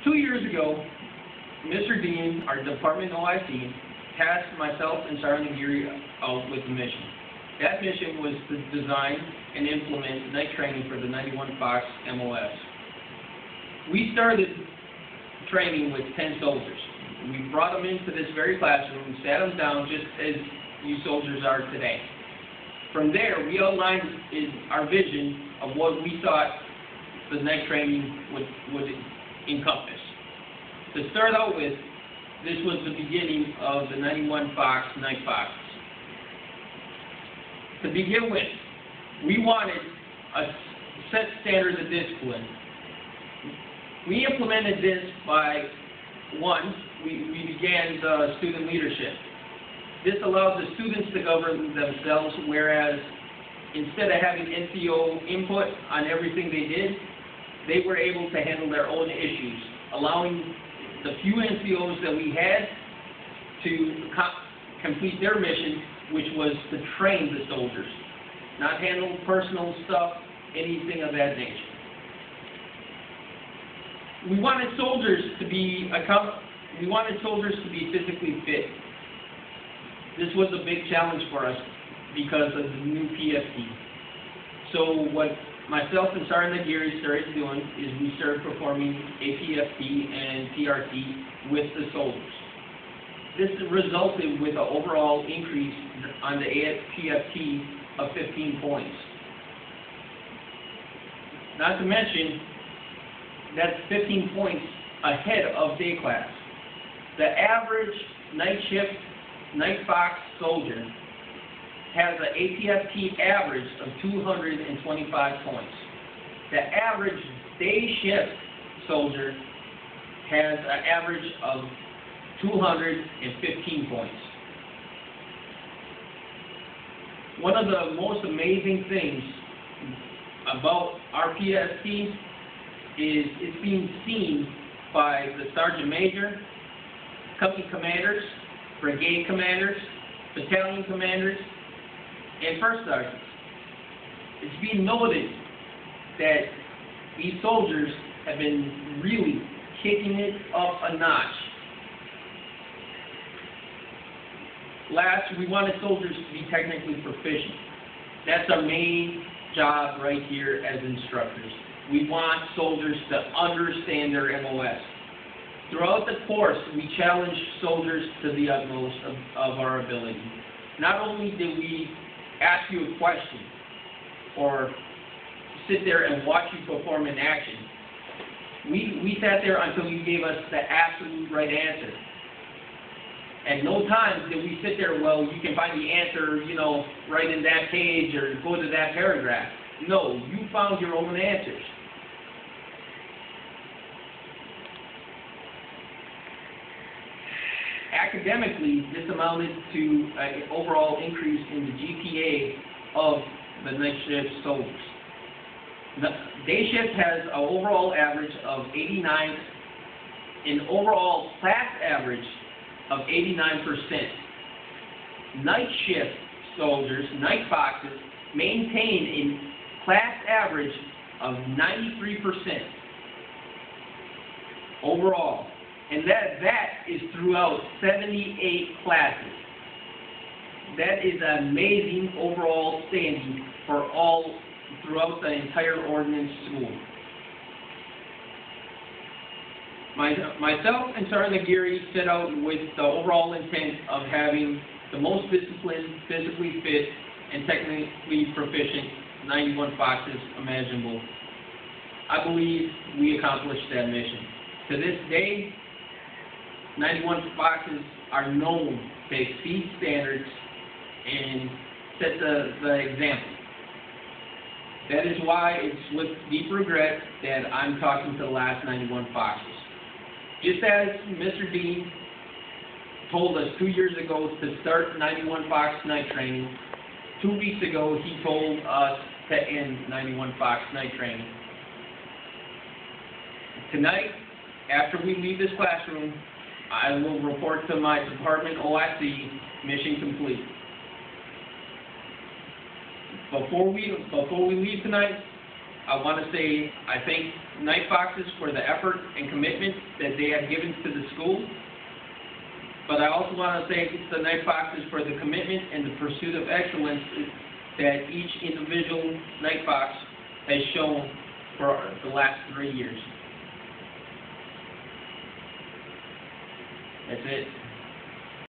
2 years ago, Mr. Dean, our department OIC, tasked myself and Sergeant Geary out with a mission. That mission was to design and implement night training for the 91 Fox MOS. We started training with 10 soldiers. We brought them into this very classroom and sat them down just as you soldiers are today. From there, we outlined our vision of what we thought the night training would encompass. To start out with, this was the beginning of the 91 Fox Night Foxes. To begin with, we wanted a set standards of discipline. We implemented this by, one, we began the student leadership. This allowed the students to govern themselves, whereas instead of having NCO input on everything they did, they were able to handle their own issues, allowing the few NCOs that we had to complete their mission, which was to train the soldiers, not handle personal stuff, anything of that nature. We wanted soldiers to be physically fit. This was a big challenge for us because of the new PFT. So what myself and Sergeant Geary started doing is we started performing APFT and PRT with the soldiers. This resulted with an overall increase on the APFT of 15 points. Not to mention, that's 15 points ahead of day class. The average night shift, Night Fox soldier has an APFT average of 225 points. The average day shift soldier has an average of 215 points. One of the most amazing things about our PFT is it's being seen by the Sergeant Major, company commanders, brigade commanders, battalion commanders, and first sergeants. It's being noted that these soldiers have been really kicking it up a notch. Last, we wanted soldiers to be technically proficient. That's our main job right here as instructors. We want soldiers to understand their MOS. Throughout the course, we challenge soldiers to the utmost of our ability. Not only did we ask you a question or sit there and watch you perform in action, we sat there until you gave us the absolute right answer. And no time did we sit there, well, you can find the answer, right in that page or go to that paragraph. No, you found your own answers. Academically, this amounted to an overall increase in the GPA of the night shift soldiers. The day shift has an overall average of 89, an overall class average of 89%. Night shift soldiers, Night Foxes, maintain a class average of 93% overall. And that is throughout 78 classes. That is an amazing overall standing for all throughout the entire ordnance school. Myself and Sergeant Geary set out with the overall intent of having the most disciplined, physically fit, and technically proficient 91 Foxes imaginable. I believe we accomplished that mission. To this day, 91 Foxes are known to exceed standards and set the example. That is why it's with deep regret that I'm talking to the last 91 Foxes. Just as Mr. Dean told us 2 years ago to start 91 Fox night training, 2 weeks ago he told us to end 91 Fox night training. Tonight, after we leave this classroom, I will report to my department OIC, mission complete. Before we leave tonight, I want to say I thank Night Foxes for the effort and commitment that they have given to the school. But I also want to thank the Night Foxes for the commitment and the pursuit of excellence that each individual Night Fox has shown for the last 3 years. That's it.